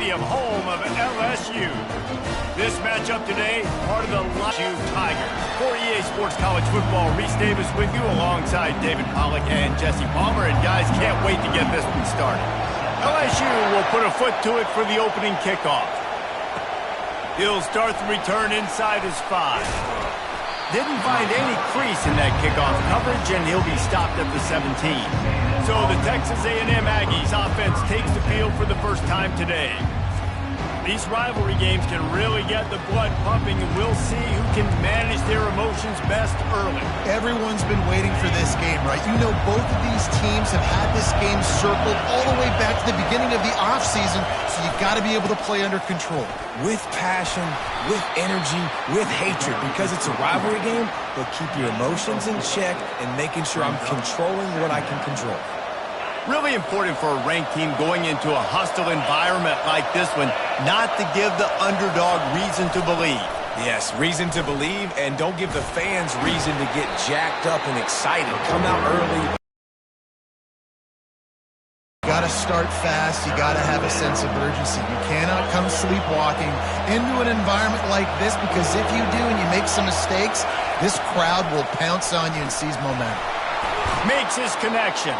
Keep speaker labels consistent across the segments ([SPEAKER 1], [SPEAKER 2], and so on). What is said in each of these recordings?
[SPEAKER 1] Stadium, home of LSU. This matchup today, part of the LSU Tigers. For EA Sports College Football, Reese Davis with you alongside David Pollack and Jesse Palmer. And guys, can't wait to get this one started. LSU will put a foot to it for the opening kickoff. He'll start the return inside his 5. Didn't find any crease in that kickoff coverage, and he'll be stopped at the 17. So the Texas A&M Aggies offense takes the field for the first time today. These rivalry games can really get the blood pumping, and we'll see who can manage their emotions best early.
[SPEAKER 2] Everyone's been waiting for this game, right? You know, both of these teams have had this game circled all the way back to the beginning of the offseason, so you've got to be able to play under control.
[SPEAKER 3] With passion, with energy, with hatred, because it's a rivalry game, but keep your emotions in check and making sure I'm controlling what I can control.
[SPEAKER 1] Really important for a ranked team going into a hostile environment like this one, not to give the underdog reason to believe.
[SPEAKER 3] Yes, reason to believe, and don't give the fans reason to get jacked up and excited. Come out early.
[SPEAKER 2] You got to start fast. You got to have a sense of urgency. You cannot come sleepwalking into an environment like this, because if you do and you make some mistakes, this crowd will pounce on you and seize momentum.
[SPEAKER 1] Makes his connection.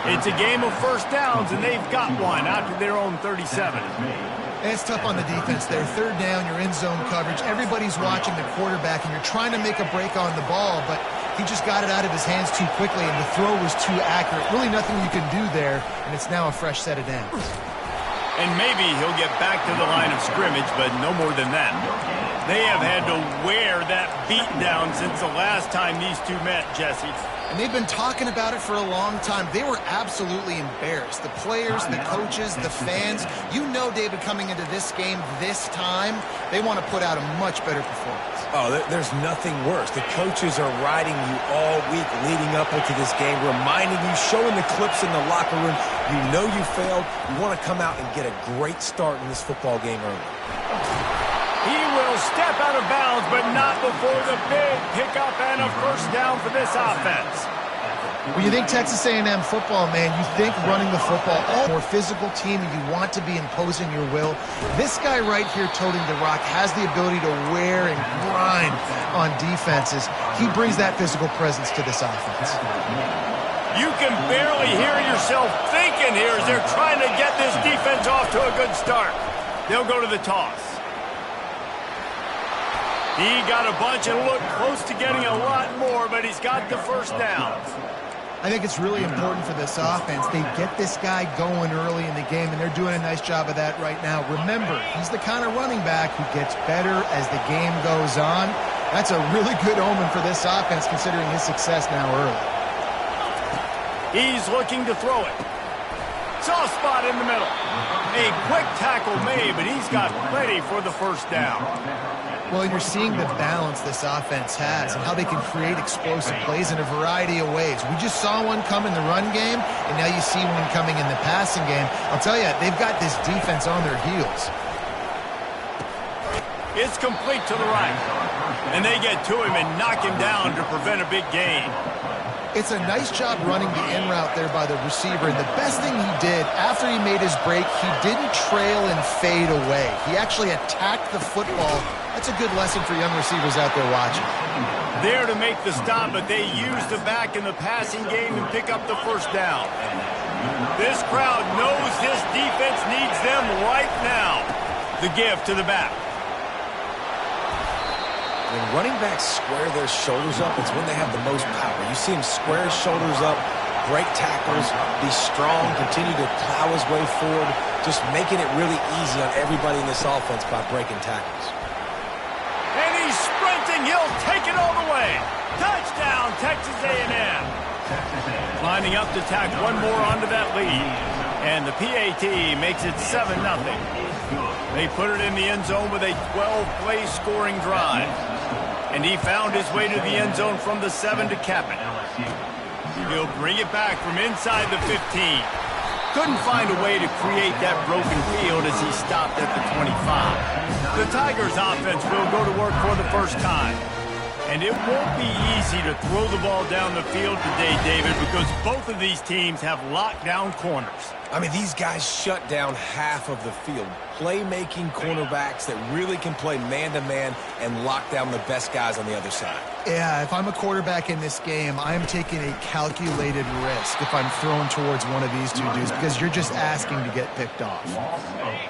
[SPEAKER 1] It's a game of first downs, and they've got one out to their own 37.
[SPEAKER 2] And it's tough on the defense there. Third down, you're in zone coverage. Everybody's watching the quarterback, and you're trying to make a break on the ball, but he just got it out of his hands too quickly, and the throw was too accurate. Really nothing you can do there, and it's now a fresh set of downs.
[SPEAKER 1] And maybe he'll get back to the line of scrimmage, but no more than that. They have had to wear that beat down since the last time these two met, Jesse.
[SPEAKER 2] And they've been talking about it for a long time. They were absolutely embarrassed. The players, the coaches, the fans. You know, David, coming into this game this time, they want to put out a much better performance.
[SPEAKER 3] Oh, there's nothing worse. The coaches are riding you all week leading up into this game, reminding you, showing the clips in the locker room. You know you failed. You want to come out and get a great start in this football game early.
[SPEAKER 1] He will step out of bounds, but not before the big pickup and a first down for this offense.
[SPEAKER 2] When you think Texas A&M football, man, you think running the football, all more physical team, and you want to be imposing your will. This guy right here toting the rock has the ability to wear and grind on defenses. He brings that physical presence to this offense.
[SPEAKER 1] You can barely hear yourself thinking here as they're trying to get this defense off to a good start. They'll go to the toss. He got a bunch and looked close to getting a lot more, but he's got the first down.
[SPEAKER 2] I think it's really important for this offense. They get this guy going early in the game, and they're doing a nice job of that right now. Remember, he's the kind of running back who gets better as the game goes on. That's a really good omen for this offense, considering his success now early.
[SPEAKER 1] He's looking to throw it. Soft spot in the middle. A quick tackle made, but he's got plenty for the first down.
[SPEAKER 2] Well, you're seeing the balance this offense has and how they can create explosive plays in a variety of ways. We just saw one come in the run game, and now you see one coming in the passing game. I'll tell you, they've got this defense on their heels.
[SPEAKER 1] It's complete to the right, and they get to him and knock him down to prevent a big gain.
[SPEAKER 2] It's a nice job running the in route there by the receiver, and the best thing he did after he made his break, he didn't trail and fade away. He actually attacked the football. That's a good lesson for young receivers out there watching.
[SPEAKER 1] There to make the stop, but they use the back in the passing game and pick up the first down. This crowd knows this defense needs them right now. The give to the back.
[SPEAKER 3] When running backs square their shoulders up, it's when they have the most power. You see him square his shoulders up, break tackles, be strong, continue to plow his way forward, just making it really easy on everybody in this offense by breaking tackles.
[SPEAKER 1] And he's sprinting. He'll take it all the way. Touchdown, Texas A&M. Lining up to tack one more onto that lead. And the PAT makes it 7-0. They put it in the end zone with a 12-play scoring drive. And he found his way to the end zone from the 7 to cap it. He'll bring it back from inside the 15. Couldn't find a way to create that broken field as he stopped at the 25. The Tigers offense will go to work for the first time. And it won't be easy to throw the ball down the field today, David, because both of these teams have lockdown corners.
[SPEAKER 3] I mean, these guys shut down half of the field. Playmaking cornerbacks that really can play man-to-man and lock down the best guys on the other side.
[SPEAKER 2] Yeah, if I'm a quarterback in this game, I'm taking a calculated risk if I'm thrown towards one of these two dudes because you're just asking to get picked off.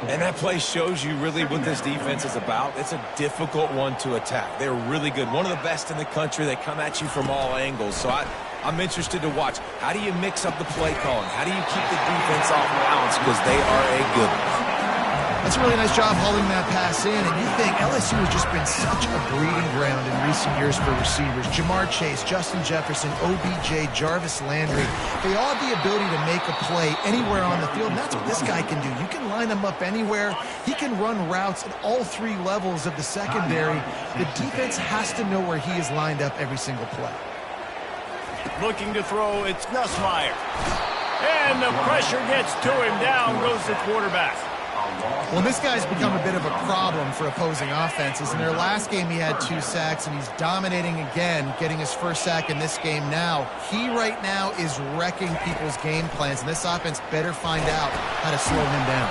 [SPEAKER 3] And that play shows you really what this defense is about. It's a difficult one to attack. They're really good. One of the best in the country. They come at you from all angles. So I'm interested to watch. How do you mix up the play calling? How do you keep the defense off balance? Because they are a good one.
[SPEAKER 2] That's a really nice job holding that pass in, and you think LSU has just been such a breeding ground in recent years for receivers. Jamar Chase, Justin Jefferson, OBJ, Jarvis Landry, they all have the ability to make a play anywhere on the field, and that's what this guy can do. You can line him up anywhere. He can run routes at all three levels of the secondary. The defense has to know where he is lined up every single play.
[SPEAKER 1] Looking to throw, it's Nussmeier. And the pressure gets to him. Down goes the quarterback.
[SPEAKER 2] Well, this guy's become a bit of a problem for opposing offenses. In their last game, he had 2 sacks, and he's dominating again, getting his first sack in this game now. He right now is wrecking people's game plans, and this offense better find out how to slow him down.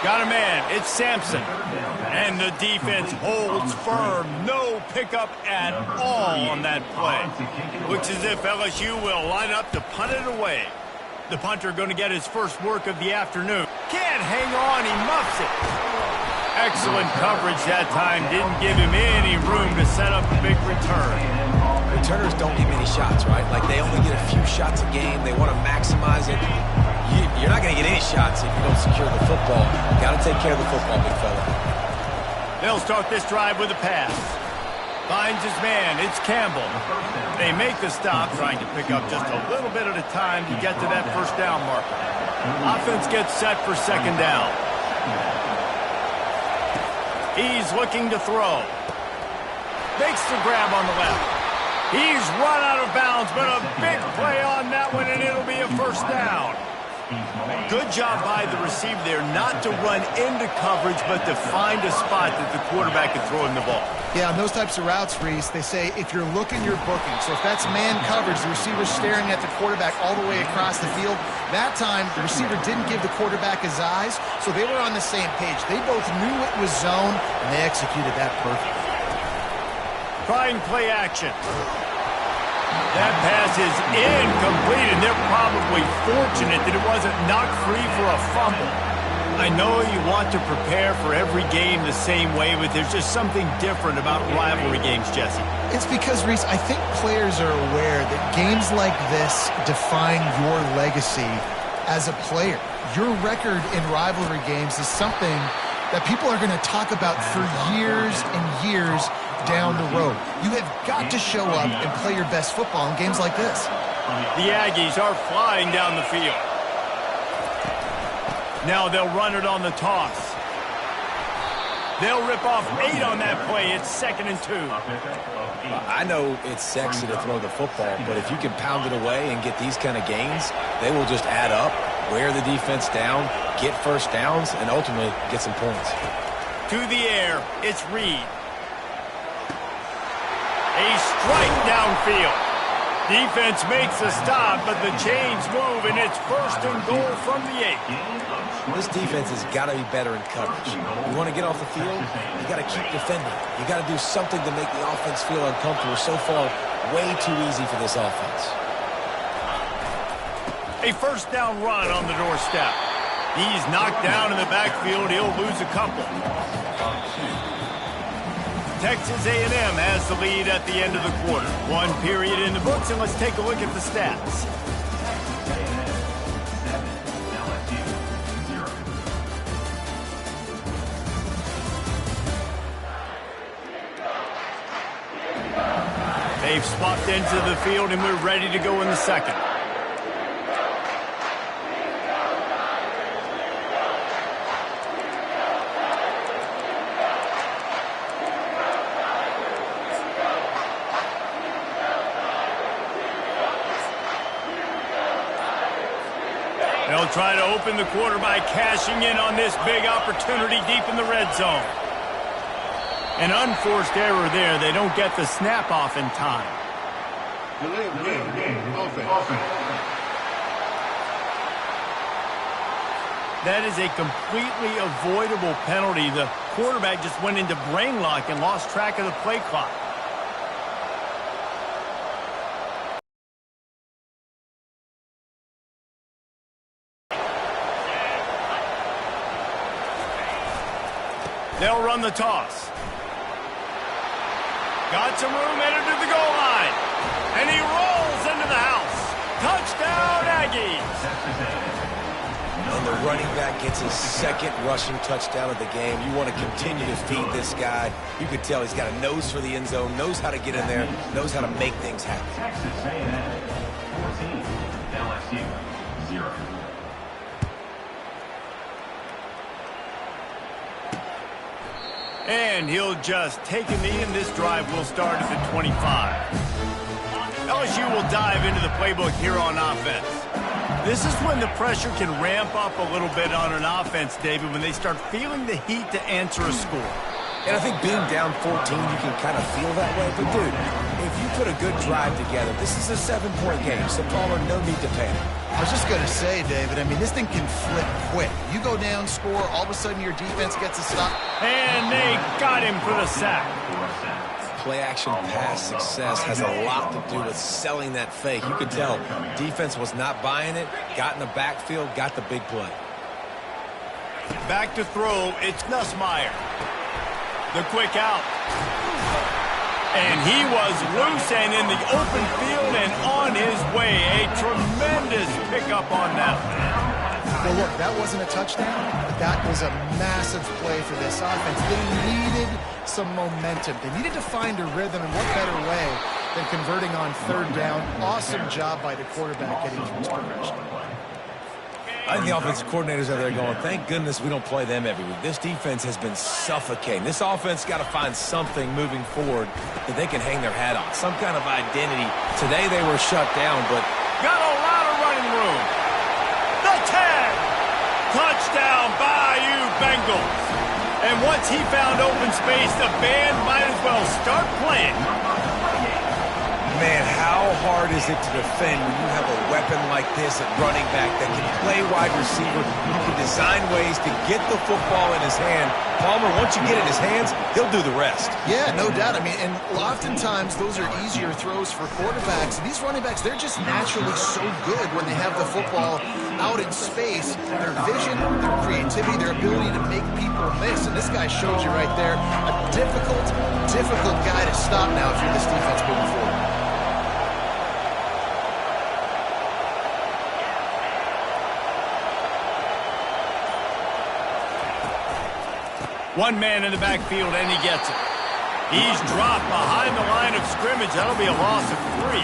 [SPEAKER 1] Got a man. It's Sampson. And the defense holds firm. No pickup at all on that play. Looks as if LSU will line up to punt it away. The punter going to get his first work of the afternoon. Can't hang on. He muffs it. Excellent coverage that time. Didn't give him any room to set up a big return.
[SPEAKER 3] Returners don't get many shots, right? Like, they only get a few shots a game. They want to maximize it. You're not going to get any shots if you don't secure the football. Got to take care of the football, big fella.
[SPEAKER 1] They'll start this drive with a pass. Finds his man. It's Campbell. They make the stop, trying to pick up just a little bit at a time to get to that first down marker. Offense gets set for second down. He's looking to throw. Makes the grab on the left. He's run out of bounds, but a big play on that one, and it'll be a first down. Good job by the receiver there, not to run into coverage, but to find a spot that the quarterback can throw him the ball.
[SPEAKER 2] Yeah, on those types of routes, Reese, they say if you're looking, you're booking. So if that's man coverage, the receiver's staring at the quarterback all the way across the field. That time, the receiver didn't give the quarterback his eyes, so they were on the same page. They both knew it was zone, and they executed that perfectly.
[SPEAKER 1] Trying play action. That pass is incomplete, and they're probably fortunate that it wasn't knocked free for a fumble. I know you want to prepare for every game the same way, but there's just something different about rivalry games, Jesse.
[SPEAKER 2] It's because, Reese, I think players are aware that games like this define your legacy as a player. Your record in rivalry games is something that people are going to talk about for years and years down the road. You have got to show up and play your best football in games like this.
[SPEAKER 1] The Aggies are flying down the field. Now they'll run it on the toss. They'll rip off 8 on that play. It's 2nd and 2.
[SPEAKER 3] I know it's sexy to throw the football, but if you can pound it away and get these kind of gains, they will just add up, wear the defense down, get first downs, and ultimately get some points.
[SPEAKER 1] To the air, it's Reed. A strike downfield. Defense makes a stop, but the chains move, and it's 1st and goal from the 8.
[SPEAKER 3] This defense has got to be better in coverage. You want to get off the field, you got to keep defending. You got to do something to make the offense feel uncomfortable. So far, way too easy for this offense.
[SPEAKER 1] A first down run on the doorstep. He's knocked down in the backfield. He'll lose a couple. Texas A&M has the lead at the end of the quarter. 1 period in the books, and let's take a look at the stats. They've swapped into the field, and we're ready to go in the second. They'll try to open the quarter by cashing in on this big opportunity deep in the red zone. An unforced error there. They don't get the snap off in time. That is a completely avoidable penalty. The quarterback just went into brain lock and lost track of the play clock. They'll run the toss. Got some room, headed to the goal line. And he rolls into the house. Touchdown, Aggies.
[SPEAKER 3] And the running back gets his second rushing touchdown of the game. You want to continue to feed this guy. You could tell he's got a nose for the end zone, knows how to get in there, knows how to make things happen.
[SPEAKER 4] Texas A&M 14, LSU 0.
[SPEAKER 1] And he'll just take a knee, and this drive will start at the 25. LSU will dive into the playbook here on offense. This is when the pressure can ramp up a little bit on an offense, David, when they start feeling the heat to answer a score.
[SPEAKER 3] And I think being down 14, you can kind of feel that way. But, dude, if you put a good drive together, this is a 7-point game, so Palmer, no need to panic.
[SPEAKER 2] I was just going to say, David, I mean, this thing can flip quick. You go down, score, all of a sudden your defense gets a stop.
[SPEAKER 1] And they got him for the sack.
[SPEAKER 3] Play-action pass success has a lot to do with selling that fake. You could tell defense was not buying it, got in the backfield, got the big play.
[SPEAKER 1] Back to throw, it's Nussmeier. The quick out. And he was loose and in the open field and on his way. A tremendous pickup on that.
[SPEAKER 2] Well, look, that wasn't a touchdown, but that was a massive play for this offense. They needed some momentum. They needed to find a rhythm, and what better way than converting on third down. Awesome job by the quarterback getting through his progression.
[SPEAKER 3] I think the offensive coordinators are there going, thank goodness we don't play them every week. This defense has been suffocating. This offense got to find something moving forward that they can hang their hat on, some kind of identity. Today they were shut down, but
[SPEAKER 1] got a lot of running room. The tag. Touchdown, Bayou Bengals. And once he found open space, the band might as well start playing.
[SPEAKER 3] Man, how hard is it to defend when you have a weapon like this at running back that can play wide receiver? You can design ways to get the football in his hand. Palmer, once you get it in his hands, he'll do the rest.
[SPEAKER 2] Yeah, no doubt. I mean, and oftentimes those are easier throws for quarterbacks. These running backs, they're just naturally so good when they have the football out in space. Their vision, their creativity, their ability to make people miss. And this guy shows you right there, a difficult guy to stop now if you're this defense moving forward.
[SPEAKER 1] One man in the backfield, and he gets it. He's dropped behind the line of scrimmage. That'll be a loss of 3.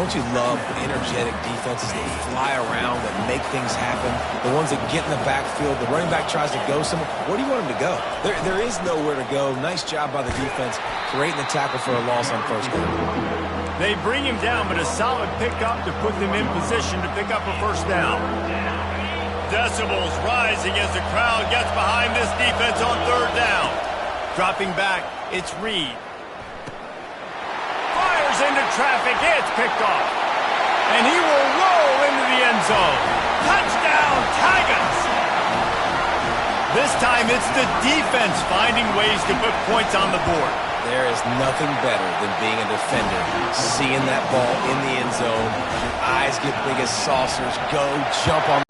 [SPEAKER 3] Don't you love energetic defenses that fly around, that make things happen? The ones that get in the backfield, the running back tries to go somewhere. Where do you want him to go? There is nowhere to go. Nice job by the defense, creating the tackle for a loss on first down.
[SPEAKER 1] They bring him down, but a solid pickup to put them in position to pick up a first down. Decibels rising as the crowd gets behind this defense on third down. Dropping back, it's Reed. Fires into traffic, it's picked off. And he will roll into the end zone. Touchdown, Tigers! This time it's the defense finding ways to put points on the board.
[SPEAKER 3] There is nothing better than being a defender. Seeing that ball in the end zone, your eyes get big as saucers, go, jump on.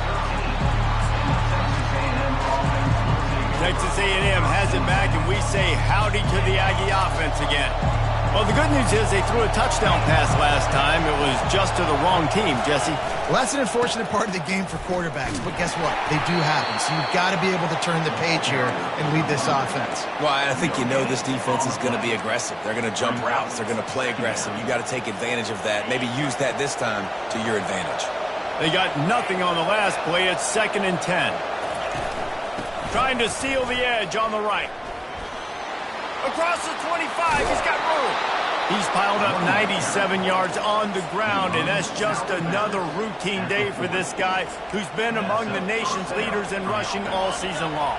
[SPEAKER 1] Texas A&M has it back, and we say howdy to the Aggie offense again. Well, the good news is they threw a touchdown pass last time. It was just to the wrong team, Jesse.
[SPEAKER 2] Well, that's an unfortunate part of the game for quarterbacks, but guess what? They do happen, so you've got to be able to turn the page here and lead this offense.
[SPEAKER 3] Well, I think you know this defense is going to be aggressive. They're going to jump routes. They're going to play aggressive. You got to take advantage of that. Maybe use that this time to your advantage.
[SPEAKER 1] They got nothing on the last play. It's 2nd and 10. Trying to seal the edge on the right. Across the 25, he's got room. He's piled up 97 yards on the ground, and that's just another routine day for this guy who's been among the nation's leaders in rushing all season long.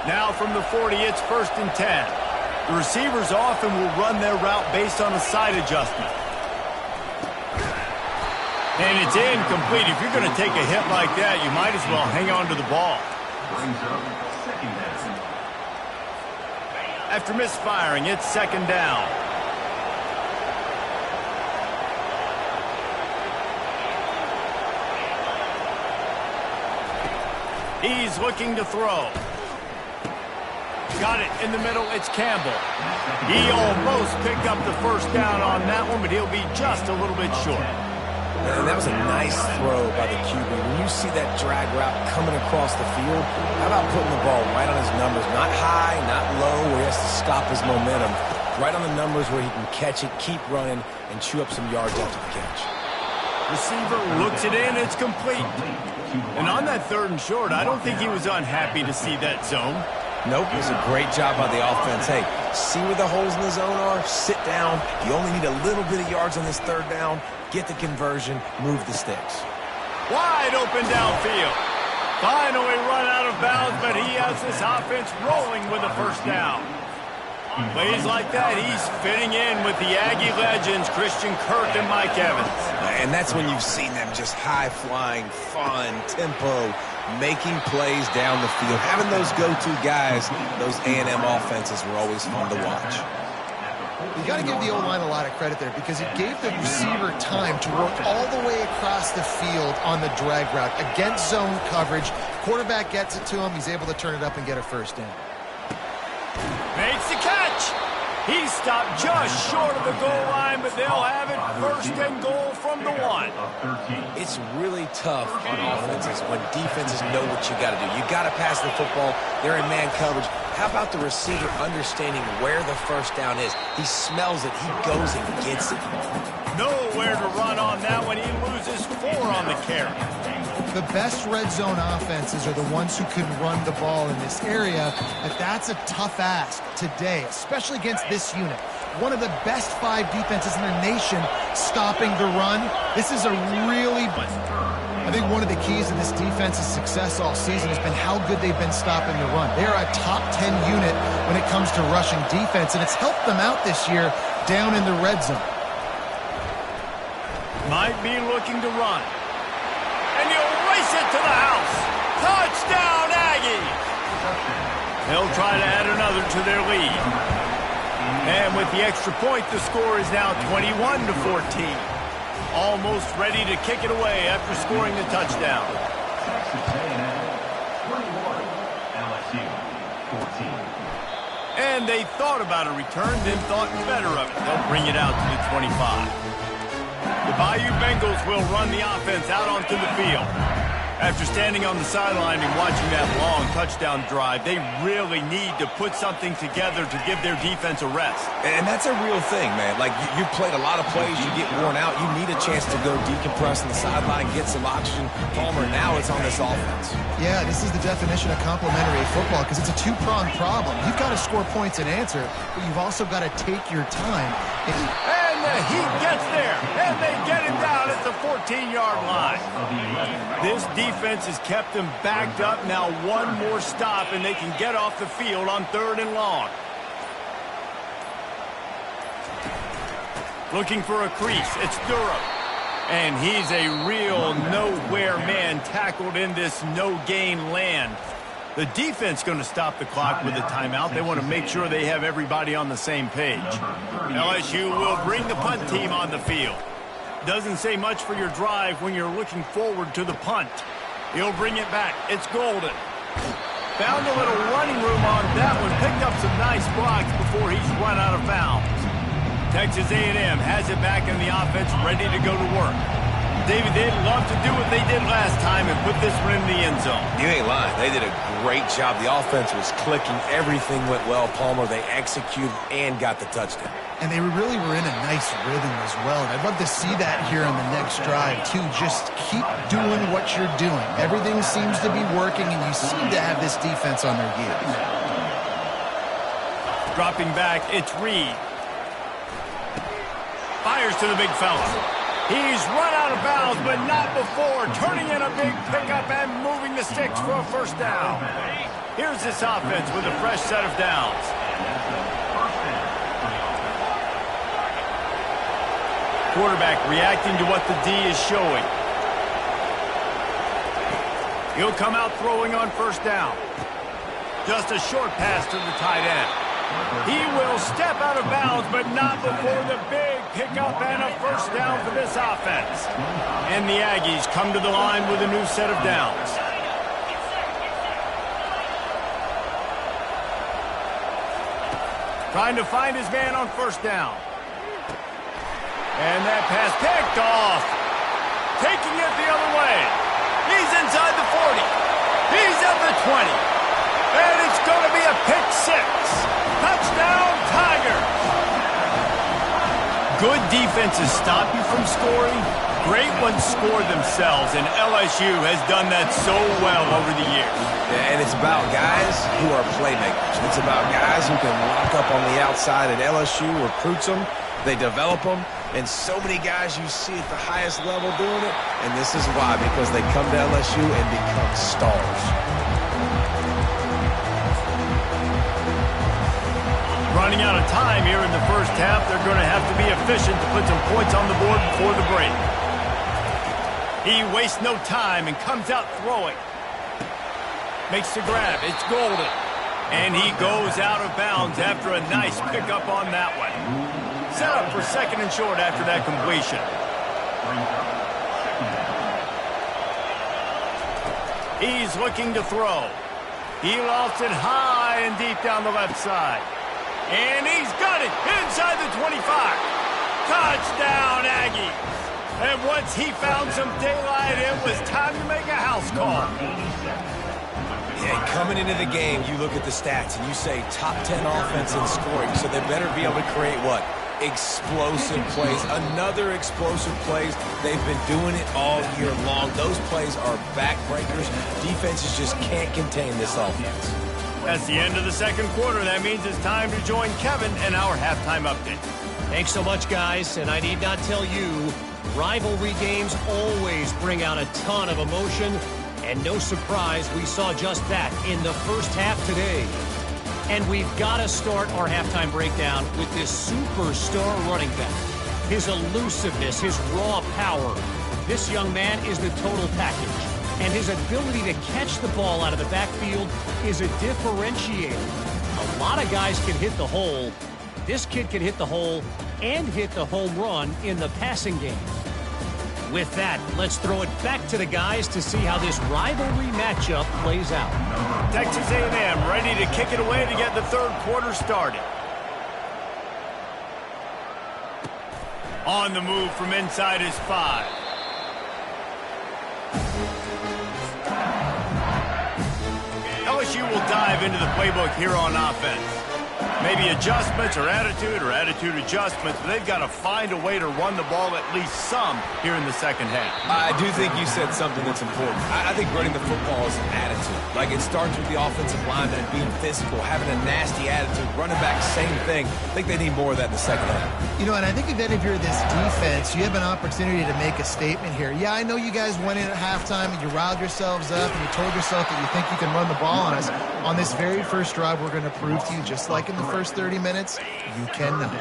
[SPEAKER 1] Now from the 40, it's 1st and 10. The receivers often will run their route based on a side adjustment. And it's incomplete. If you're going to take a hit like that, you might as well hang on to the ball.
[SPEAKER 4] Brings up second down.
[SPEAKER 1] After misfiring, it's second down. He's looking to throw. Got it in the middle. It's Campbell. He almost picked up the first down on that one, but he'll be just a little bit short.
[SPEAKER 3] And that was a nice throw by the QB. When you see that drag route coming across the field, how about putting the ball right on his numbers? Not high, not low, where he has to stop his momentum. Right on the numbers where he can catch it, keep running, and chew up some yards after the catch.
[SPEAKER 1] Receiver looks it in. It's complete. And on that third and short, I don't think he was unhappy to see that zone.
[SPEAKER 3] Nope, it was a great job by the offense. Hey, see where the holes in the zone are? Sit down. You only need a little bit of yards on this third down. Get the conversion. Move the sticks.
[SPEAKER 1] Wide open downfield. Finally run out of bounds, but he has this offense rolling with a first down. Plays like that, he's fitting in with the Aggie legends, Christian Kirk and Mike Evans.
[SPEAKER 3] And that's when you've seen them just high-flying, fun, tempo, making plays down the field. Having those go-to guys, those A&M offenses were always fun to watch.
[SPEAKER 2] You got to give the O-line a lot of credit there because it gave the receiver time to work all the way across the field on the drag route against zone coverage. Quarterback gets it to him. He's able to turn it up and get a first down.
[SPEAKER 1] Makes the catch. He stopped just short of the goal line, but they'll have it first and goal from the one.
[SPEAKER 3] It's really tough on offenses when defenses know what you got to do. You got to pass the football. They're in man coverage. How about the receiver understanding where the first down is? He smells it. He goes and gets it.
[SPEAKER 1] Nowhere to run on that one. He loses 4 on the carry.
[SPEAKER 2] The best red zone offenses are the ones who can run the ball in this area, but that's a tough ask today, especially against this unit. One of the best 5 defenses in the nation stopping the run. This is a really... I think one of the keys to this defense's success all season has been how good they've been stopping the run. They're a top 10 unit when it comes to rushing defense, and it's helped them out this year down in the red zone.
[SPEAKER 1] Might be looking to run. And he'll race it to the house. Touchdown, Aggies! They'll try to add another to their lead. And with the extra point, the score is now 21-14. Almost ready to kick it away after scoring the touchdown.
[SPEAKER 4] Texas A&M 21, LSU 14.
[SPEAKER 1] And they thought about a return, then thought better of it. They'll bring it out to the 25. The Bayou Bengals will run the offense out onto the field. After standing on the sideline and watching that long touchdown drive, they really need to put something together to give their defense a rest.
[SPEAKER 3] And that's a real thing, man. Like, you played a lot of plays, you get worn out, you need a chance to go decompress on the sideline, get some oxygen. Palmer, now it's on this offense.
[SPEAKER 2] Yeah, this is the definition of complementary football because it's a two-pronged problem. You've got to score points and answer, but you've also got to take your time.
[SPEAKER 1] And the Heat gets there, and they get him down at the 14-yard line. This defense has kept them backed up. Now one more stop, and they can get off the field on 3rd and long. Looking for a crease. It's Durham. And he's a real nowhere man tackled in this no-gain land. The defense going to stop the clock with a timeout. They want to make sure they have everybody on the same page. LSU will bring the punt team on the field. Doesn't say much for your drive when you're looking forward to the punt. He'll bring it back. It's Golden. Found a little running room on that one. Picked up some nice blocks before he's run out of bounds. Texas A&M has it back in the offense, ready to go to work. David, they'd love to do what they did last time and put this one in the end zone.
[SPEAKER 3] You ain't lying. They did a great job. The offense was clicking. Everything went well. Palmer, they executed and got the touchdown.
[SPEAKER 2] And they really were in a nice rhythm as well. And I'd love to see that here on the next drive, too. Just keep doing what you're doing. Everything seems to be working, and you seem to have this defense on their heels.
[SPEAKER 1] Dropping back, it's Reed. Fires to the big fella. He's run out of bounds, but not before. Turning in a big pickup and moving the sticks for a first down. Here's this offense with a fresh set of downs. Quarterback reacting to what the D is showing. He'll come out throwing on first down. Just a short pass to the tight end. He will step out of bounds, but not before the big pickup and a first down for this offense. And the Aggies come to the line with a new set of downs. Trying to find his man on first down. And that pass picked off. Taking it the other way. He's inside the 40. He's at the 20. And it's going to be a pick six. Touchdown, Tigers. Good defenses stop you from scoring. Great ones score themselves, and LSU has done that so well over the years.
[SPEAKER 3] Yeah, and it's about guys who are playmakers. It's about guys who can lock up on the outside, and LSU recruits them. They develop them, and so many guys you see at the highest level doing it, and this is why, because they come to LSU and become stars.
[SPEAKER 1] Running out of time here in the first half, they're going to have to be efficient to put some points on the board before the break. He wastes no time and comes out throwing. Makes the grab. It's golden. And he goes out of bounds after a nice pickup on that one. Set up for second and short after that completion. He's looking to throw. He lofts it high and deep down the left side. And he's got it inside the 25. Touchdown, Aggies. And once he found some daylight, it was time to make a house call.
[SPEAKER 3] Yeah, coming into the game, you look at the stats and you say top 10 offense in scoring, so they better be able to create what? Explosive plays. Another explosive plays. They've been doing it all year long. Those plays are backbreakers. Defenses just can't contain this offense.
[SPEAKER 1] That's the end of the second quarter. That means it's time to join Kevin in our halftime update.
[SPEAKER 5] Thanks so much, guys. And I need not tell you, rivalry games always bring out a ton of emotion. And no surprise, we saw just that in the first half today. And we've got to start our halftime breakdown with this superstar running back. His elusiveness, his raw power. This young man is the total package. And his ability to catch the ball out of the backfield is a differentiator. A lot of guys can hit the hole. This kid can hit the hole and hit the home run in the passing game. With that, let's throw it back to the guys to see how this rivalry matchup plays out.
[SPEAKER 1] Texas A&M ready to kick it away to get the third quarter started. On the move from inside his 5. LSU will dive into the playbook here on offense. Maybe adjustments or attitude adjustments, but they've got to find a way to run the ball at least some here in the second half.
[SPEAKER 3] I do think you said something that's important. I think running the football is an attitude. Like, it starts with the offensive lineman and being physical, having a nasty attitude. Running back, same thing. I think they need more of that in the second half.
[SPEAKER 2] You know, and I think if you're this defense, you have an opportunity to make a statement here. Yeah, I know you guys went in at halftime and you riled yourselves up and you told yourself that you think you can run the ball on us. On this very first drive, we're going to prove to you, just like in the first 30 minutes, you cannot.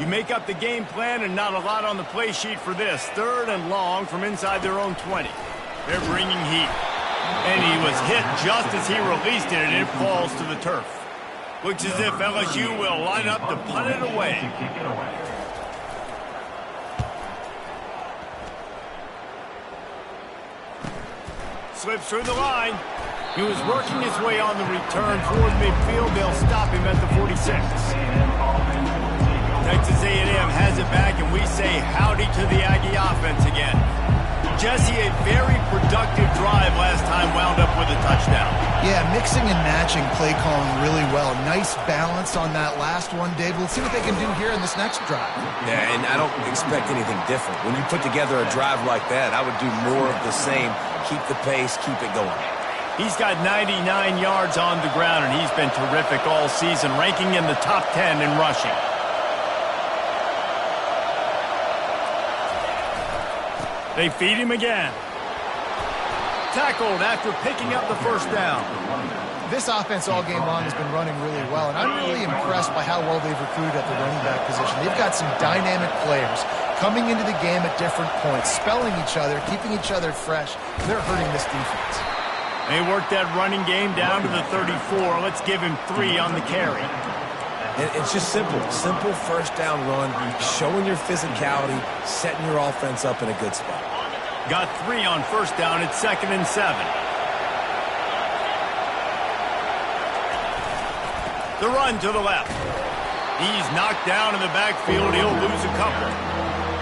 [SPEAKER 1] You make up the game plan and not a lot on the play sheet for this. Third and long from inside their own 20. They're bringing heat. And he was hit just as he released it, and it falls to the turf. Looks as if LSU will line up to punt it away. Slips through the line. He was working his way on the return towards midfield. They'll stop him at the 46. Texas A&M has it back, and we say howdy to the Aggie offense again. Jesse, a very productive drive last time, wound up with a touchdown.
[SPEAKER 2] Yeah, mixing and matching play calling really well. Nice balance on that last one, Dave. Let's see what they can do here in this next drive.
[SPEAKER 3] Yeah, and I don't expect anything different. When you put together a drive like that, I would do more of the same. Keep the pace, keep it going.
[SPEAKER 1] He's got 99 yards on the ground, and he's been terrific all season, ranking in the top 10 in rushing. They feed him again. Tackled after picking up the first down.
[SPEAKER 2] This offense all game long has been running really well, and I'm really impressed by how well they've recruited at the running back position. They've got some dynamic players. coming into the game at different points, spelling each other, keeping each other fresh. They're hurting this defense.
[SPEAKER 1] They worked that running game down to the 34. Let's give him 3 on the carry.
[SPEAKER 3] And it's just simple. Simple first down run, showing your physicality, setting your offense up in a good spot.
[SPEAKER 1] Got 3 on first down. It's 2nd and 7. The run to the left. He's knocked down in the backfield. He'll lose a couple.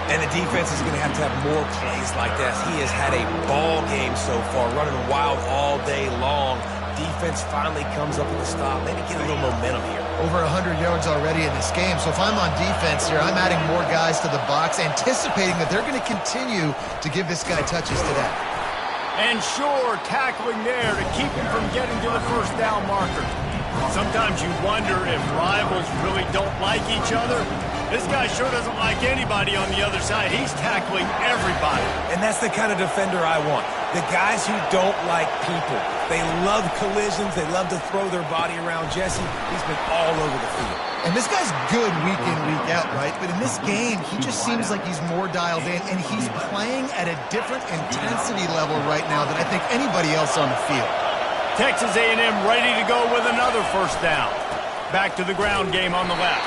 [SPEAKER 3] And the defense is going to have more plays like this. He has had a ball game so far, running wild all day long. Defense finally comes up with a stop. Maybe get a little momentum here.
[SPEAKER 2] Over 100 yards already in this game. So if I'm on defense here, I'm adding more guys to the box, anticipating that they're going to continue to give this guy touches today.
[SPEAKER 1] And sure, tackling there to keep him from getting to the first down marker. Sometimes you wonder if rivals really don't like each other. This guy sure doesn't like anybody on the other side. He's tackling everybody.
[SPEAKER 3] And that's the kind of defender I want. The guys who don't like people. They love collisions. They love to throw their body around. Jesse, he's been all over the field.
[SPEAKER 2] And this guy's good week in, week out, right? But in this game, he just seems like he's more dialed in, and he's playing at a different intensity level right now than I think anybody else on the field.
[SPEAKER 1] Texas A&M ready to go with another first down. Back to the ground game on the left.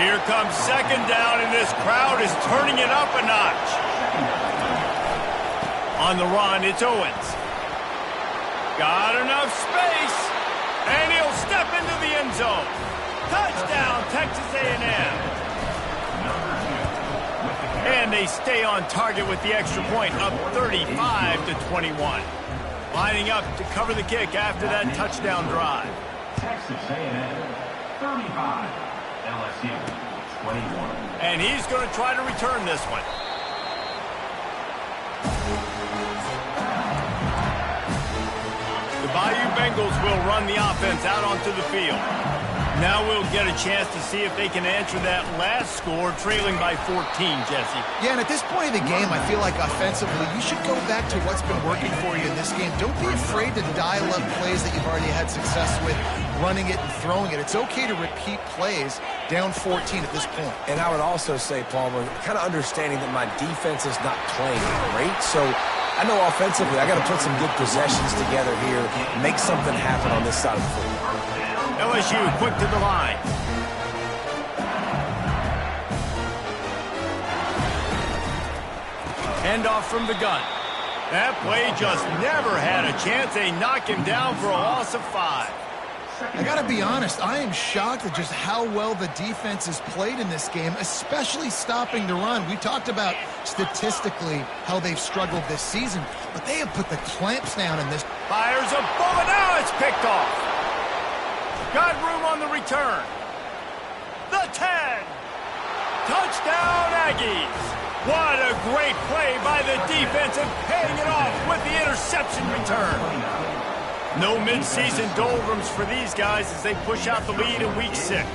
[SPEAKER 1] Here comes 2nd down, and this crowd is turning it up a notch. On the run, it's Owens. Got enough space, and he'll step into the end zone. Touchdown, Texas A&M. And they stay on target with the extra point, up 35-21. Lining up to cover the kick after that touchdown drive.
[SPEAKER 4] Texas A&M 35, LSU 21.
[SPEAKER 1] And he's going to try to return this one. The Bayou Bengals will run the offense out onto the field. Now we'll get a chance to see if they can answer that last score, trailing by 14, Jesse.
[SPEAKER 2] Yeah, and at this point of the game, I feel like offensively, you should go back to what's been working for you in this game. Don't be afraid to dial up plays that you've already had success with, running it and throwing it. It's okay to repeat plays down 14 at this point.
[SPEAKER 3] And I would also say, Palmer, kind of understanding that my defense is not playing great, so I know offensively I got to put some good possessions together here, make something happen on this side of the field.
[SPEAKER 1] LSU quick to the line. Handoff from the gun. That play just never had a chance. They knock him down for a loss of 5.
[SPEAKER 2] I got to be honest, I am shocked at just how well the defense has played in this game, especially stopping the run. We talked about statistically how they've struggled this season, but they have put the clamps down in this.
[SPEAKER 1] Fires a bullet. Now it's picked off. Got room on the return. The 10. Touchdown, Aggies. What a great play by the defense and paying it off with the interception return. No midseason doldrums for these guys as they push out the lead in Week 6.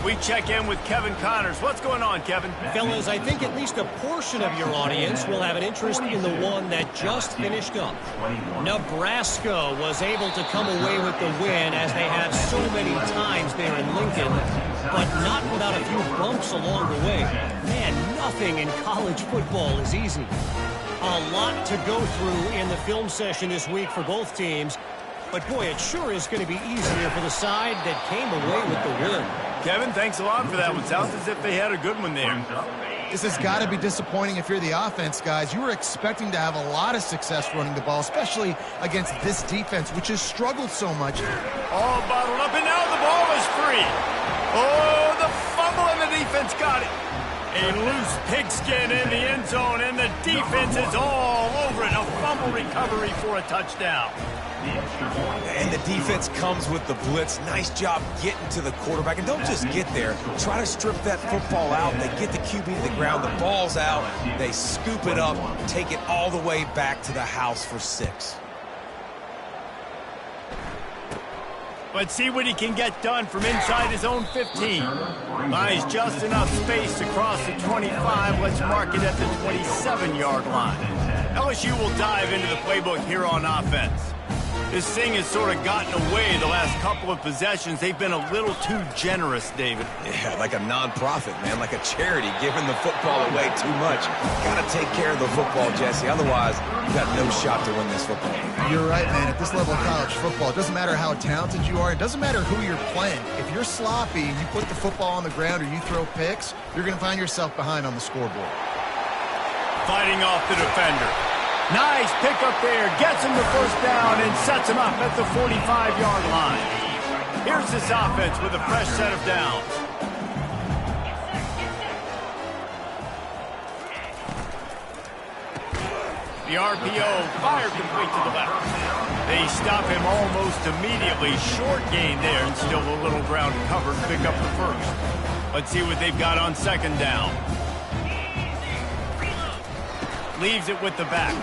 [SPEAKER 1] We check in with Kevin Connors. What's going on, Kevin?
[SPEAKER 5] Fellas, I think at least a portion of your audience will have an interest in the one that just finished up. Nebraska was able to come away with the win, as they have so many times there in Lincoln, but not without a few bumps along the way. Man, nothing in college football is easy. A lot to go through in the film session this week for both teams, but boy, it sure is going to be easier for the side that came away with the win.
[SPEAKER 1] Kevin, thanks a lot for that one. Sounds as if they had a good one there.
[SPEAKER 2] This has got to be disappointing if you're the offense, guys. You were expecting to have a lot of success running the ball, especially against this defense, which has struggled so much.
[SPEAKER 1] All bottled up, and now the ball is free. Oh, the fumble, and the defense got it. A loose pigskin in the end zone, and the defense is all over it. A fumble recovery for a touchdown.
[SPEAKER 3] And the defense comes with the blitz. Nice job getting to the quarterback. And don't just get there. Try to strip that football out. They get the QB to the ground. The ball's out. They scoop it up, take it all the way back to the house for 6.
[SPEAKER 1] Let's see what he can get done from inside his own 15. Buys just enough space across the 25. Let's mark it at the 27-yard line. LSU will dive into the playbook here on offense. This thing has sort of gotten away the last couple of possessions. They've been a little too generous, David.
[SPEAKER 3] Yeah, like a non-profit, man, like a charity, giving the football away too much. Got to take care of the football, Jesse. Otherwise, you got no shot to win this football game.
[SPEAKER 2] You're right, man. At this level of college football, it doesn't matter how talented you are. It doesn't matter who you're playing. If you're sloppy and you put the football on the ground or you throw picks, you're going to find yourself behind on the scoreboard.
[SPEAKER 1] Fighting off the defender. Nice pickup there. Gets him the first down and sets him up at the 45-yard line. Here's this offense with a fresh set of downs. The RPO fire complete to the left. They stop him almost immediately. Short gain there and still a little ground covered. Pick up the first. Let's see what they've got on second down. Leaves it with the back.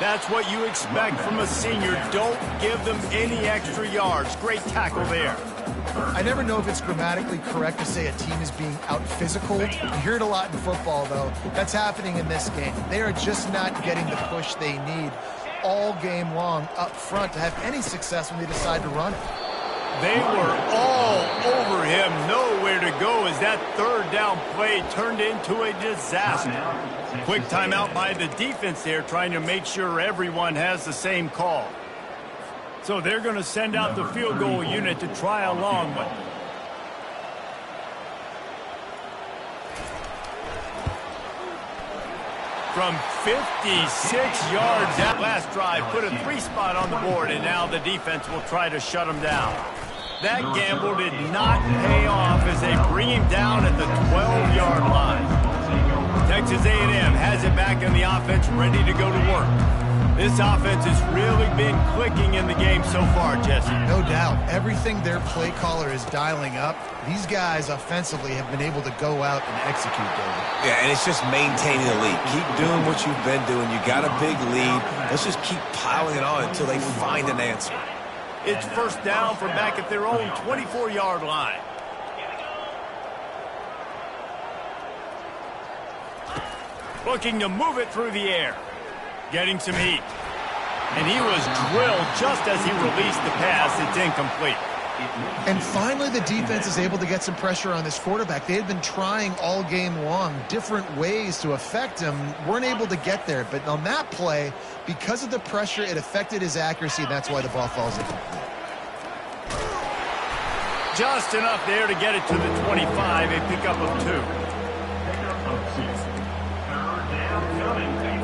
[SPEAKER 1] That's what you expect from a senior. Don't give them any extra yards. Great tackle there.
[SPEAKER 2] I never know if it's grammatically correct to say a team is being out-physical. You hear it a lot in football, though. That's happening in this game. They are just not getting the push they need all game long up front to have any success when they decide to run it.
[SPEAKER 1] They were all over him. Nowhere to go as that third down play turned into a disaster. Quick timeout by the defense there, trying to make sure everyone has the same call. So they're going to send out the field goal unit to try a long one. From 56 yards, that last drive put a 3-spot on the board, and now the defense will try to shut him down. That gamble did not pay off as they bring him down at the 12-yard line. Texas A&M has it back in the offense, ready to go to work. This offense has really been clicking in the game so far, Jesse.
[SPEAKER 2] No doubt. Everything their play caller is dialing up, these guys offensively have been able to go out and execute, David.
[SPEAKER 3] Yeah, and it's just maintaining the lead. Keep doing what you've been doing. You got a big lead. Let's just keep piling it on until they find an answer.
[SPEAKER 1] It's first down from back at their own 24-yard line. Looking to move it through the air. Getting some heat. And he was drilled just as he released the pass. It's incomplete.
[SPEAKER 2] And finally, the defense is able to get some pressure on this quarterback. They had been trying all game long different ways to affect him. Weren't able to get there. But on that play, because of the pressure, it affected his accuracy, and that's why the ball falls incomplete.
[SPEAKER 1] Just enough there to get it to the 25. A pickup of 2.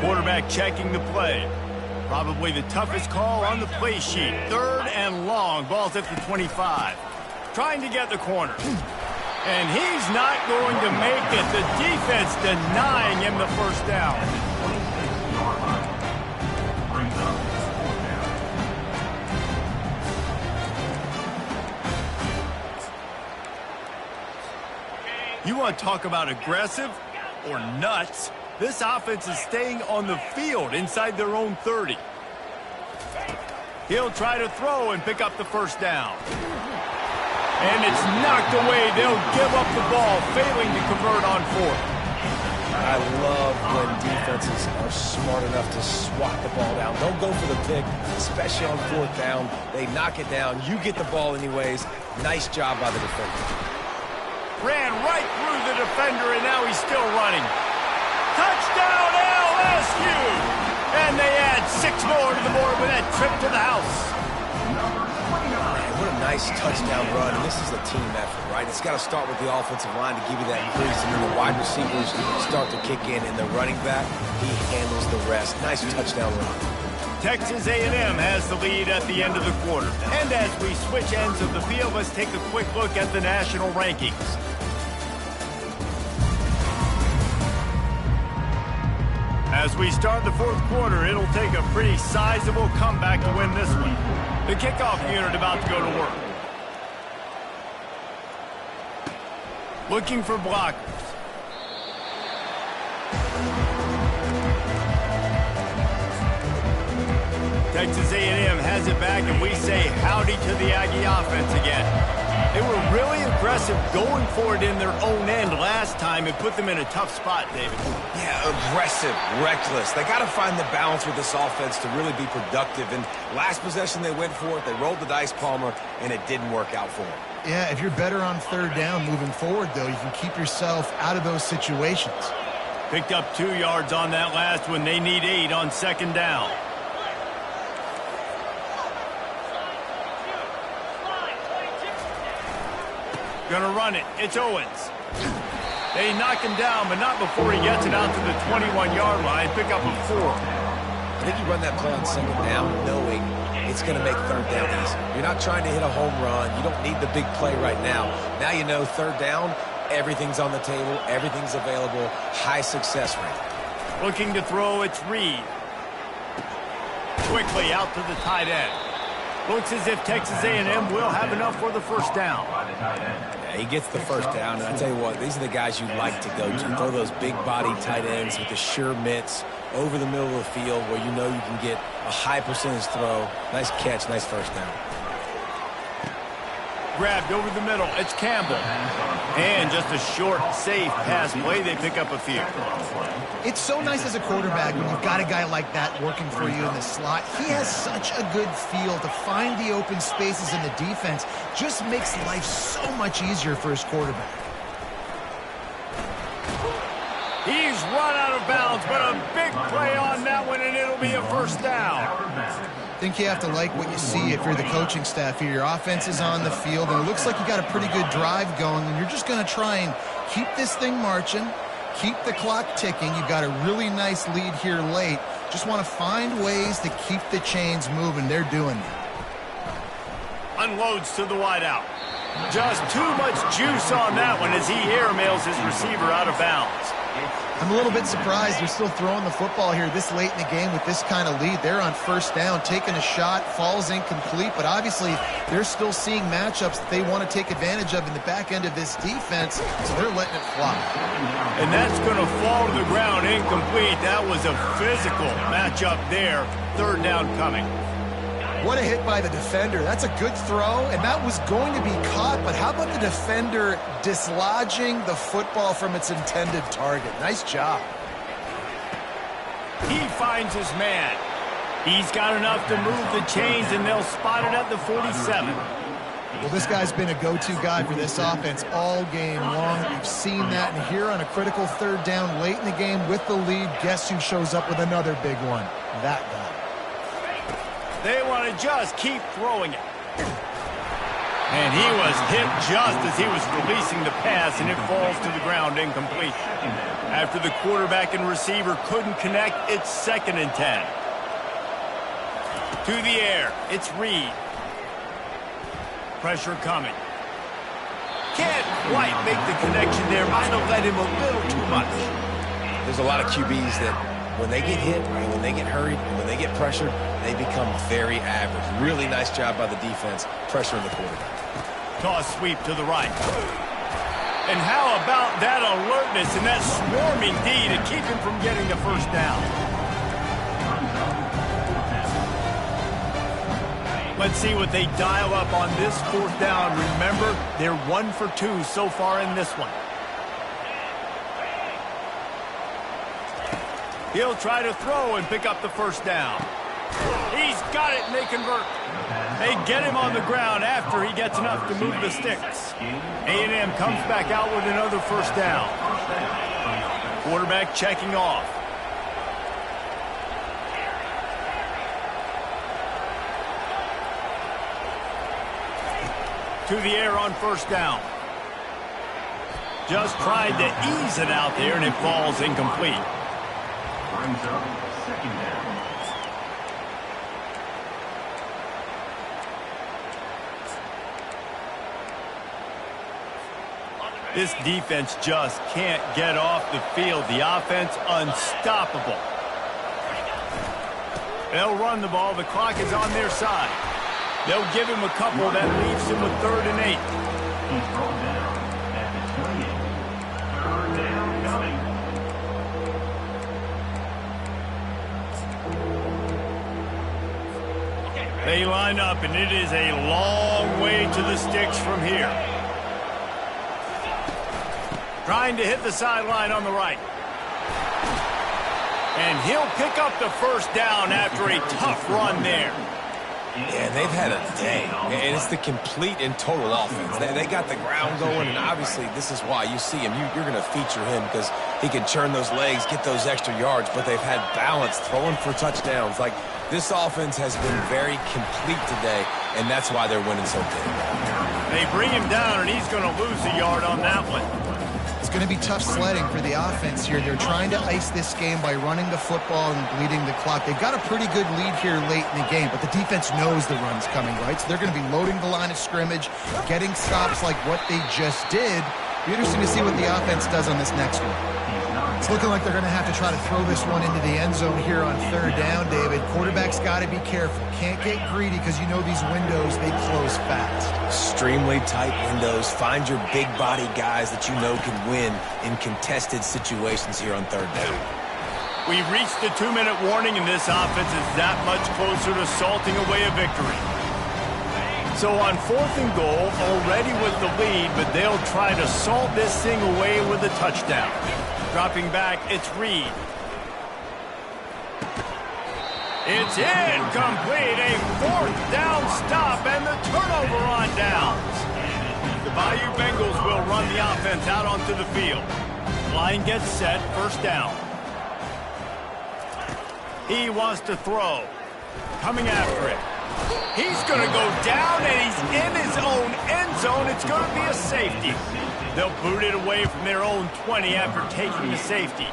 [SPEAKER 1] Quarterback checking the play. Probably the toughest call on the play sheet. 3rd and long. Ball's at the 25. Trying to get the corner. And he's not going to make it. The defense denying him the first down. You want to talk about aggressive or nuts? This offense is staying on the field inside their own 30. He'll try to throw and pick up the first down. And it's knocked away. They'll give up the ball, failing to convert on 4th.
[SPEAKER 3] I love when defenses are smart enough to swat the ball down. Don't go for the pick, especially on 4th down. They knock it down. You get the ball anyways. Nice job by the defender.
[SPEAKER 1] Ran right through the defender, and now he's still running. Touchdown, LSU! And they add 6 more to the board with that trip to the house.
[SPEAKER 3] Man, what a nice touchdown run. And this is a team effort, right? It's got to start with the offensive line to give you that increase, and then the wide receivers start to kick in, and the running back, he handles the rest. Nice touchdown run.
[SPEAKER 1] Texas A&M has the lead at the end of the quarter. And as we switch ends of the field, let's take a quick look at the national rankings. As we start the 4th quarter, it'll take a pretty sizable comeback to win this one. The kickoff unit about to go to work. Looking for blockers. Texas A&M has it back, and we say howdy to the Aggie offense again. They were really aggressive going for it in their own end last time. It put them in a tough spot, David.
[SPEAKER 3] Yeah, aggressive, reckless. They got to find the balance with this offense to really be productive. And last possession they went for it, they rolled the dice, Palmer, and it didn't work out for them.
[SPEAKER 2] Yeah, if you're better on third down moving forward, though, you can keep yourself out of those situations.
[SPEAKER 1] Picked up 2 yards on that last one. They need 8 on second down. Gonna run it. It's Owens. They knock him down, but not before he gets it out to the 21-yard line. Pick up a 4.
[SPEAKER 3] I think you run that play on second down knowing it's going to make third down easy. You're not trying to hit a home run. You don't need the big play right now. Now you know third down, everything's on the table, everything's available, high success rate.
[SPEAKER 1] Looking to throw, it's Reed. Quickly out to the tight end. Looks as if Texas A&M will have enough for the first down.
[SPEAKER 3] Yeah, he gets the first down, and I tell you what, these are the guys you like to go to. Throw those big body tight ends with the sure mitts over the middle of the field where you know you can get a high percentage throw. Nice catch, nice first down.
[SPEAKER 1] Grabbed over the middle, it's Campbell. And just a short, safe pass play, they pick up a few.
[SPEAKER 2] It's so nice as a quarterback when you've got a guy like that working for you in the slot. He has such a good feel to find the open spaces in the defense. Just makes life so much easier for his quarterback.
[SPEAKER 1] He's run out of bounds, but a big play on that one, and it'll be a first down.
[SPEAKER 2] I think you have to like what you see if you're the coaching staff here. Your offense is on the field, and it looks like you got a pretty good drive going, and you're just going to try and keep this thing marching, keep the clock ticking. You've got a really nice lead here late. Just want to find ways to keep the chains moving. They're doing that.
[SPEAKER 1] Unloads to the wideout. Just too much juice on that one as he airmails his receiver out of bounds.
[SPEAKER 2] I'm a little bit surprised they're still throwing the football here this late in the game with this kind of lead. They're on first down, taking a shot, falls incomplete, but obviously they're still seeing matchups that they want to take advantage of in the back end of this defense, so they're letting it fly.
[SPEAKER 1] And that's going to fall to the ground incomplete. That was a physical matchup there. Third down coming.
[SPEAKER 2] What a hit by the defender. That's a good throw, and that was going to be caught, but how about the defender dislodging the football from its intended target? Nice job.
[SPEAKER 1] He finds his man. He's got enough to move the chains, and they'll spot it at the 47.
[SPEAKER 2] Well, this guy's been a go-to guy for this offense all game long. We've seen that, and here on a critical third down late in the game with the lead, guess who shows up with another big one? That guy.
[SPEAKER 1] They want to just keep throwing it. And he was hit just as he was releasing the pass, and it falls to the ground incomplete. After the quarterback and receiver couldn't connect, it's 2nd and 10. To the air, it's Reed. Pressure coming. Can't quite make the connection there. Might have led him a little too much.
[SPEAKER 3] There's a lot of QBs that when they get hit, and when they get hurried, and when they get pressured, they become very average. Really nice job by the defense, pressuring the quarterback.
[SPEAKER 1] Toss sweep to the right. And how about that alertness and that swarming D to keep him from getting the first down? Let's see what they dial up on this 4th down. Remember, they're 1 for 2 so far in this one. He'll try to throw and pick up the first down. He's got it, and they convert. They get him on the ground after he gets enough to move the sticks. A&M comes back out with another first down. Quarterback checking off. To the air on first down. Just tried to ease it out there, and it falls incomplete.
[SPEAKER 4] Brings up 2nd down.
[SPEAKER 1] This defense just can't get off the field. The offense unstoppable. They'll run the ball. The clock is on their side. They'll give him a couple. That leaves him with 3rd and 8.
[SPEAKER 4] He's brought down at the 28. 3rd down coming.
[SPEAKER 1] They line up, and it is a long way to the sticks from here. Trying to hit the sideline on the right. And he'll pick up the first down after a tough run there.
[SPEAKER 3] Yeah, they've had a day, and it's the complete and total offense. They got the ground going, and obviously this is why you see him. You're going to feature him because he can churn those legs, get those extra yards, but they've had balance, throwing for touchdowns. Like, this offense has been very complete today, and that's why they're winning so big.
[SPEAKER 1] They bring him down, and he's going to lose a yard on that one.
[SPEAKER 2] It's going to be tough sledding for the offense here. They're trying to ice this game by running the football and bleeding the clock. They've got a pretty good lead here late in the game, but the defense knows the run's coming, right? So they're going to be loading the line of scrimmage, getting stops like what they just did. Be interesting to see what the offense does on this next one. It's looking like they're going to have to try to throw this one into the end zone here on third down, David. Quarterback's got to be careful. Can't get greedy because you know these windows, they close fast.
[SPEAKER 3] Extremely tight windows. Find your big body guys that you know can win in contested situations here on third down.
[SPEAKER 1] We've reached the 2-minute warning, and this offense is that much closer to salting away a victory. So on 4th and goal, already with the lead, but they'll try to salt this thing away with a touchdown. Dropping back, it's Reed. It's incomplete, a 4th down stop, and the turnover on downs. The Bayou Bengals will run the offense out onto the field. Line gets set, first down. He wants to throw. Coming after it. He's going to go down, and he's in his own end zone. It's going to be a safety. They'll boot it away from their own 20 after taking the safety.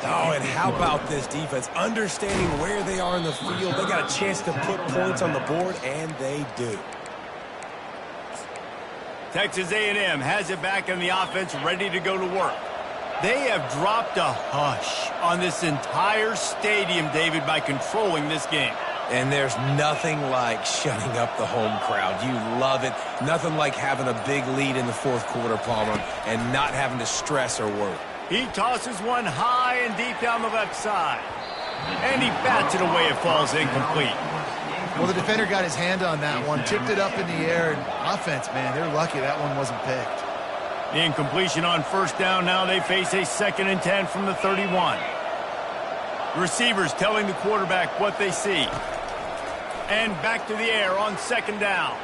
[SPEAKER 3] Oh, and how about this defense? Understanding where they are in the field. They got a chance to put points on the board, and they do.
[SPEAKER 1] Texas A&M has it back in the offense, ready to go to work. They have dropped a hush on this entire stadium, David, by controlling this game.
[SPEAKER 3] And there's nothing like shutting up the home crowd. You love it. Nothing like having a big lead in the 4th quarter, Palmer, and not having to stress or worry.
[SPEAKER 1] He tosses one high and deep down the left side. And he bats it away. It falls incomplete.
[SPEAKER 2] Well, the defender got his hand on that one, tipped it up in the air, and offense, man, they're lucky that one wasn't picked.
[SPEAKER 1] The incompletion on first down. Now they face a 2nd and 10 from the 31. Receivers telling the quarterback what they see. And back to the air on 2nd down.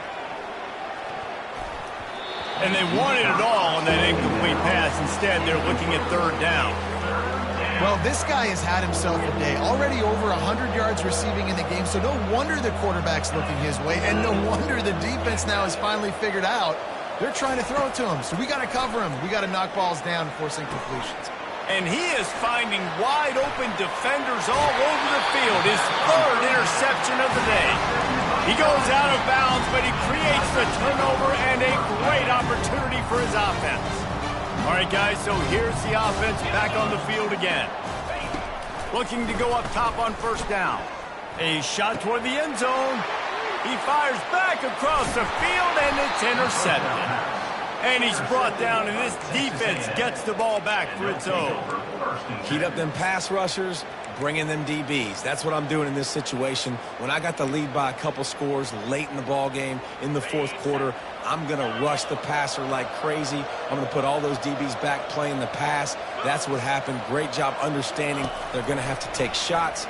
[SPEAKER 1] And they wanted it all on that incomplete pass. Instead, they're looking at 3rd down.
[SPEAKER 2] Well, this guy has had himself a day. Already over 100 yards receiving in the game, so no wonder the quarterback's looking his way, and no wonder the defense now has finally figured out they're trying to throw it to him. So we got to cover him. We got to knock balls down, forcing completions.
[SPEAKER 1] And he is finding wide-open defenders all over the field. His 3rd interception of the day. He goes out of bounds, but he creates the turnover and a great opportunity for his offense. All right, guys, so here's the offense back on the field again. Looking to go up top on first down. A shot toward the end zone. He fires back across the field, and it's intercepted. And he's brought down, and this defense gets the ball back for its own.
[SPEAKER 3] Heat up them pass rushers, bring in them DBs. That's what I'm doing in this situation. When I got the lead by a couple scores late in the ball game in the 4th quarter, I'm going to rush the passer like crazy. I'm going to put all those DBs back playing the pass. That's what happened. Great job understanding they're going to have to take shots.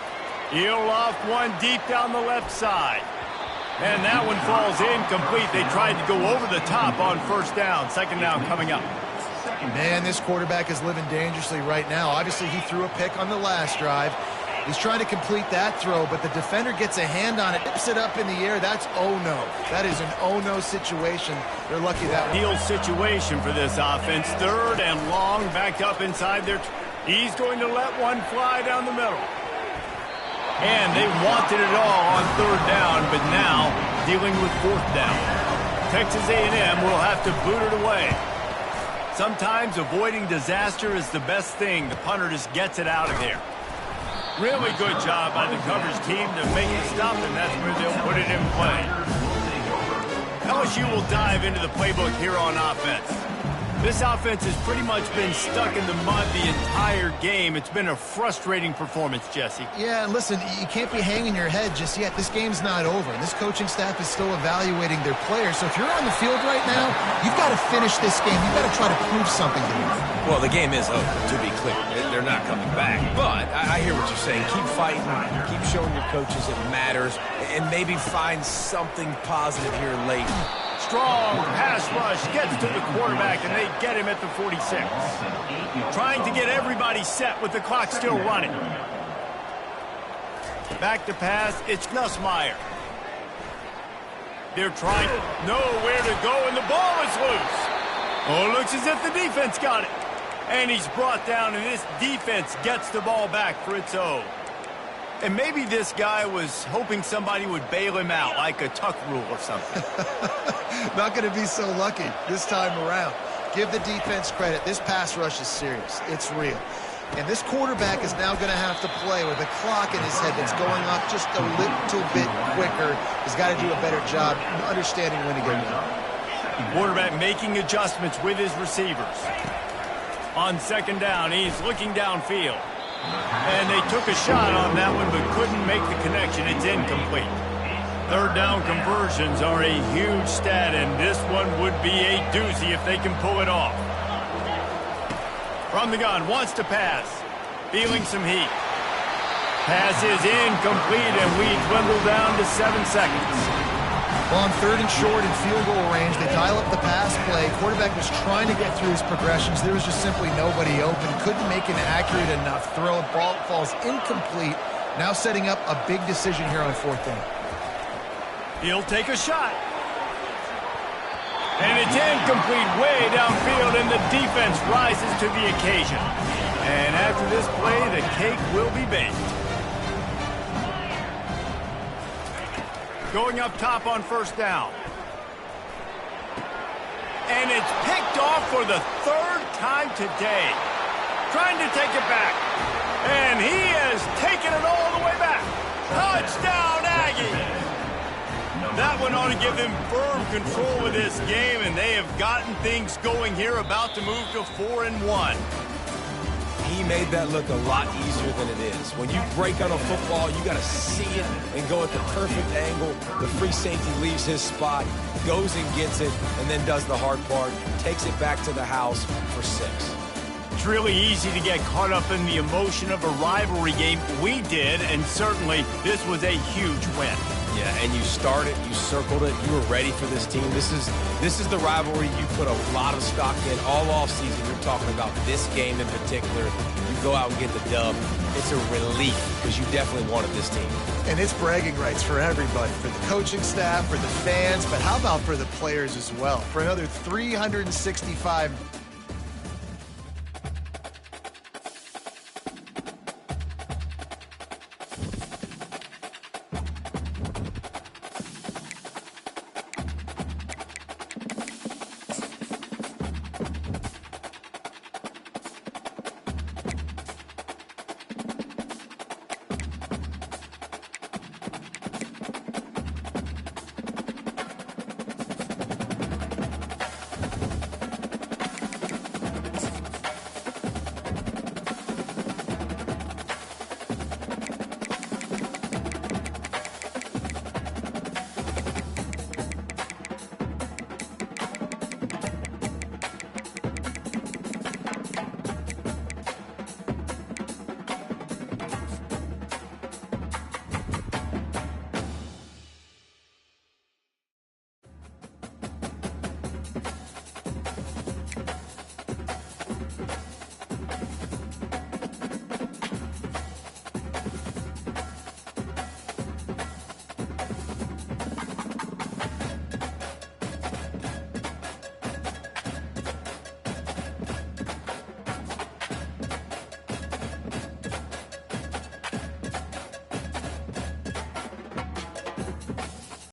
[SPEAKER 1] He'll loft one deep down the left side. And that one falls incomplete. They tried to go over the top on first down. 2nd down coming up.
[SPEAKER 2] Man, this quarterback is living dangerously right now. Obviously, he threw a pick on the last drive. He's trying to complete that throw, but the defender gets a hand on it, tips it up in the air. That's oh-no. That is an oh-no situation. They're lucky that one.
[SPEAKER 1] Ideal situation for this offense. 3rd and long, back up inside their... He's going to let one fly down the middle. And they wanted it all on 3rd down, but now dealing with 4th down. Texas A&M will have to boot it away. Sometimes avoiding disaster is the best thing. The punter just gets it out of there. Really good job by the coverage team to make it stop, and that's where they'll put it in play. LSU will dive into the playbook here on offense. This offense has pretty much been stuck in the mud the entire game. It's been a frustrating performance, Jesse.
[SPEAKER 2] Yeah, and listen, you can't be hanging your head just yet. This game's not over, and this coaching staff is still evaluating their players. So if you're on the field right now, you've got to finish this game. You've got to try to prove something to them.
[SPEAKER 3] Well, the game is over, to be clear. They're not coming back. But I hear what you're saying. Keep fighting. Keep showing your coaches it matters. And maybe find something positive here late.
[SPEAKER 1] Strong pass rush gets to the quarterback, and they get him at the 46. Trying to get everybody set with the clock still running. Back to pass, it's Nussmeier. They're trying, nowhere to go, and the ball is loose. Oh, it looks as if the defense got it. And he's brought down, and this defense gets the ball back for its own. And maybe this guy was hoping somebody would bail him out, like a tuck rule or something.
[SPEAKER 2] Not going to be so lucky this time around. Give the defense credit. This pass rush is serious. It's real. And this quarterback is now going to have to play with a clock in his head that's going up just a little bit quicker. He's got to do a better job understanding when to get it.
[SPEAKER 1] Quarterback making adjustments with his receivers. On second down, he's looking downfield. And they took a shot on that one, but couldn't make the connection. It's incomplete. Third down conversions are a huge stat, and this one would be a doozy if they can pull it off. From the gun, wants to pass. Feeling some heat. Pass is incomplete, and we dwindle down to 7 seconds.
[SPEAKER 2] Well, on third and short in field goal range, they dial up the pass play. Quarterback was trying to get through his progressions. There was just simply nobody open. Couldn't make an accurate enough throw. Ball falls incomplete. Now setting up a big decision here on fourth down.
[SPEAKER 1] He'll take a shot. And it's incomplete way downfield, and the defense rises to the occasion. And after this play, the cake will be baked. Going up top on first down. And it's picked off for the third time today. Trying to take it back. And he has taken it all the way back. Touchdown, Aggie! That one ought to give them firm control of this game, and they have gotten things going here, about to move to 4-1.
[SPEAKER 3] He made that look a lot easier than it is. When you break on a football, you got to see it and go at the perfect angle. The free safety leaves his spot, goes and gets it, and then does the hard part, takes it back to the house for 6.
[SPEAKER 1] It's really easy to get caught up in the emotion of a rivalry game. We did, and certainly this was a huge win.
[SPEAKER 3] Yeah, and you started, you circled it, you were ready for this team. This is the rivalry you put a lot of stock in all offseason. You're talking about this game in particular. You go out and get the dub. It's a relief because you definitely wanted this team.
[SPEAKER 2] And it's bragging rights for everybody, for the coaching staff, for the fans, but how about for the players as well? For another 365